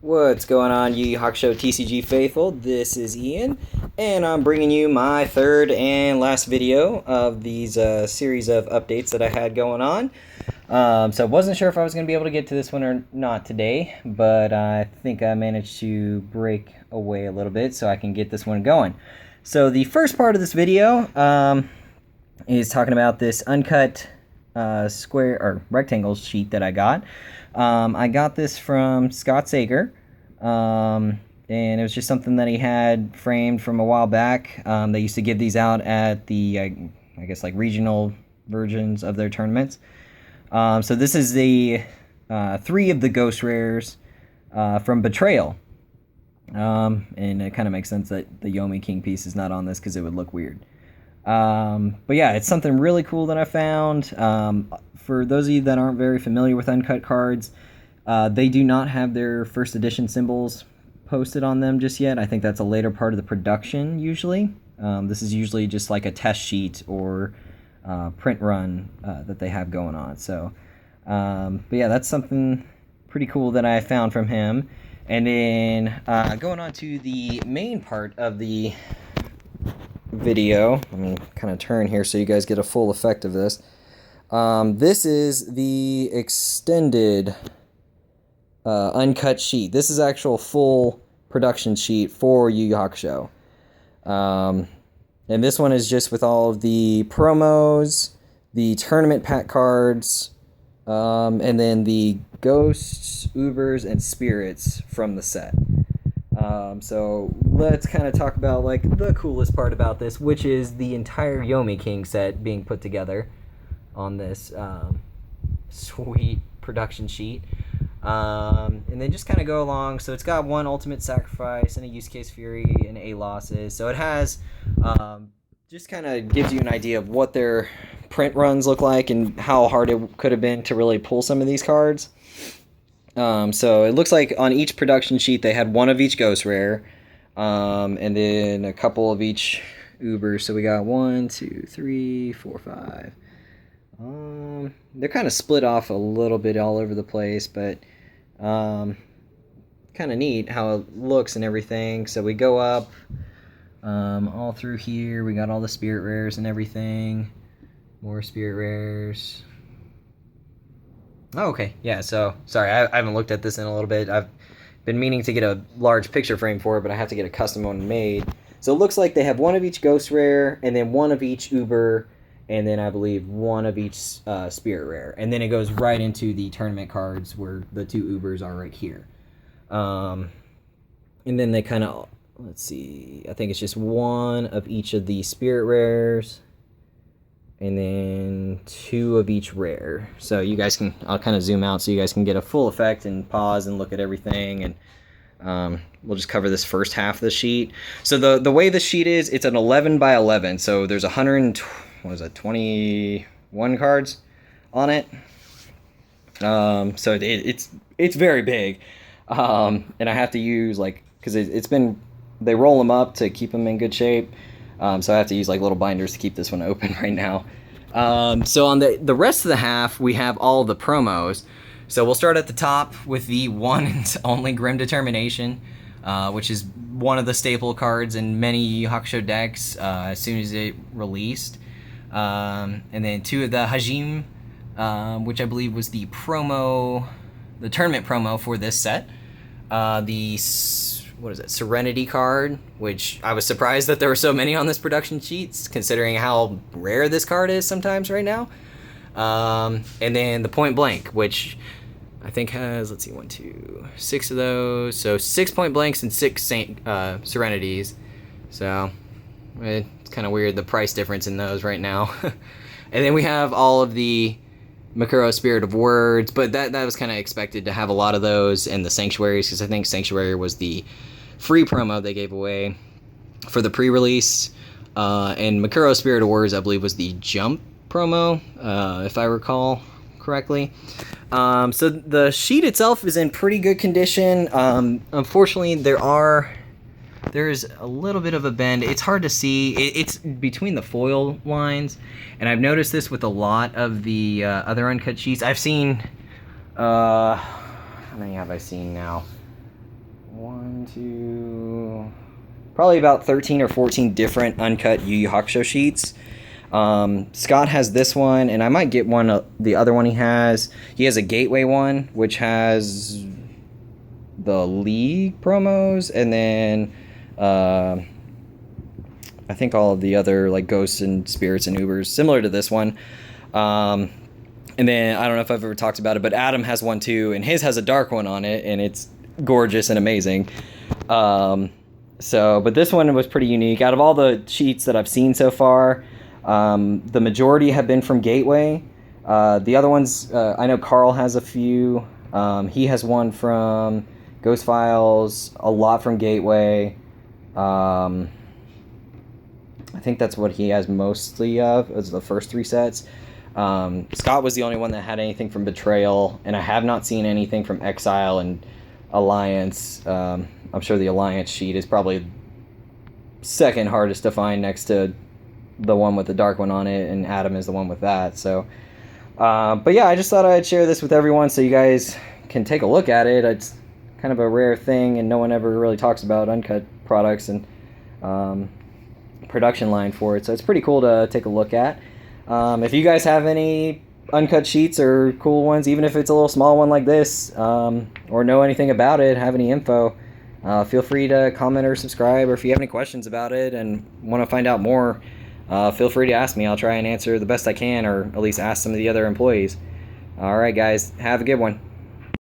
What's going on, Yu Hakusho TCG faithful? This is Ian, and I'm bringing you my third and last video of these series of updates that I had going on. So I wasn't sure if I was going to be able to get to this one or not today, but I think I managed to break away a little bit so I can get this one going. So the first part of this video is talking about this uncut square or rectangle sheet that I got. I got this from Scott Sager, and it was just something that he had framed from a while back. They used to give these out at the, I guess, like regional versions of their tournaments. So this is the 3 of the Ghost Rares from Betrayal. And it kind of makes sense that the Yomi King piece is not on this because it would look weird. But yeah, it's something really cool that I found. For those of you that aren't very familiar with Uncut cards, they do not have their first edition symbols posted on them just yet. I think that's a later part of the production usually. This is usually just like a test sheet or print run that they have going on. So, but yeah, that's something pretty cool that I found from him. And then going on to the main part of the video, let me kind of turn here so you guys get a full effect of this. This is the extended uncut sheet. This is actual full production sheet for Yu Yu Hakusho. And this one is just with all of the promos, the tournament pack cards, and then the ghosts, Ubers, and spirits from the set. So let's kind of talk about like the coolest part about this, which is the entire Yomi King set being put together on this sweet production sheet. And then just kind of go along. So it's got 1 Ultimate Sacrifice and a Use Case Fury and 8 losses. So it has just kind of gives you an idea of what their print runs look like and how hard it could have been to really pull some of these cards. So it looks like on each production sheet they had 1 of each Ghost Rare, and then a couple of each Uber. So we got 1, 2, 3, 4, 5. They're kind of split off a little bit all over the place, but kind of neat how it looks and everything. So we go up all through here. We got all the Spirit Rares and everything. More Spirit Rares. Oh, okay. Yeah, so, sorry, I haven't looked at this in a little bit. I've been meaning to get a large picture frame for it, but I have to get a custom one made. So it looks like they have 1 of each Ghost Rare, and then 1 of each Uber, and then I believe 1 of each Spirit Rare. And then it goes right into the tournament cards where the 2 Ubers are right here. And then they kind of, let's see, I think it's just 1 of each of the Spirit Rares, and then 2 of each rare. So you guys can, I'll kind of zoom out so you guys can get a full effect and pause and look at everything. And we'll just cover this first half of the sheet. So the way the sheet is, it's an 11 by 11. So there's 21 cards on it. So it's very big. And I have to use like, cause they roll them up to keep them in good shape. So I have to use like little binders to keep this one open right now. So on the rest of the half, we have all the promos. So we'll start at the top with the 1 and only Grim Determination, which is one of the staple cards in many Yu Yu Hakusho decks as soon as it released. And then 2 of the Hajime, which I believe was the tournament promo for this set. What is it, Serenity card, which I was surprised that there were so many on this production sheets, considering how rare this card is sometimes right now. And then the Point Blank, which I think has, let's see, 1, 2, 6 of those. So 6 Point Blanks and 6 Serenities. So it's kind of weird, the price difference in those right now. And then we have all of the Makuro Spirit of Words, but that was kind of expected to have a lot of those in the Sanctuaries, because I think Sanctuary was the free promo they gave away for the pre-release, and Makuro Spirit of Words I believe was the Jump promo, if I recall correctly. So the sheet itself is in pretty good condition. Unfortunately there's a little bit of a bend. It's hard to see. It's between the foil lines, and I've noticed this with a lot of the other uncut sheets. I've seen, how many have I seen now? probably about 13 or 14 different uncut Yu Yu Hakusho sheets. Scott has this one, and I might get one. The other one he has a gateway one, which has the league promos, and then I think all of the other like ghosts and spirits and Ubers, similar to this one. And then I don't know if I've ever talked about it, but Adam has one too, and his has a dark one on it, and it's gorgeous and amazing. But this one was pretty unique. Out of all the sheets that I've seen so far, the majority have been from Gateway. The other ones, I know Carl has a few. He has one from Ghost Files, a lot from Gateway. I think that's what he has mostly of, is the first 3 sets. Scott was the only one that had anything from Betrayal, and I have not seen anything from Exile and Alliance. I'm sure the Alliance sheet is probably second hardest to find next to the one with the dark one on it, and Adam is the one with that. So, but yeah, I just thought I'd share this with everyone so you guys can take a look at it. It's kind of a rare thing, and no one ever really talks about uncut products and production line for it. So it's pretty cool to take a look at. If you guys have any uncut sheets or cool ones, even if it's a little small one like this, or know anything about it, have any info, feel free to comment or subscribe. Or if you have any questions about it and want to find out more, feel free to ask me. I'll try and answer the best I can, or at least ask some of the other employees. All right, guys, have a good one.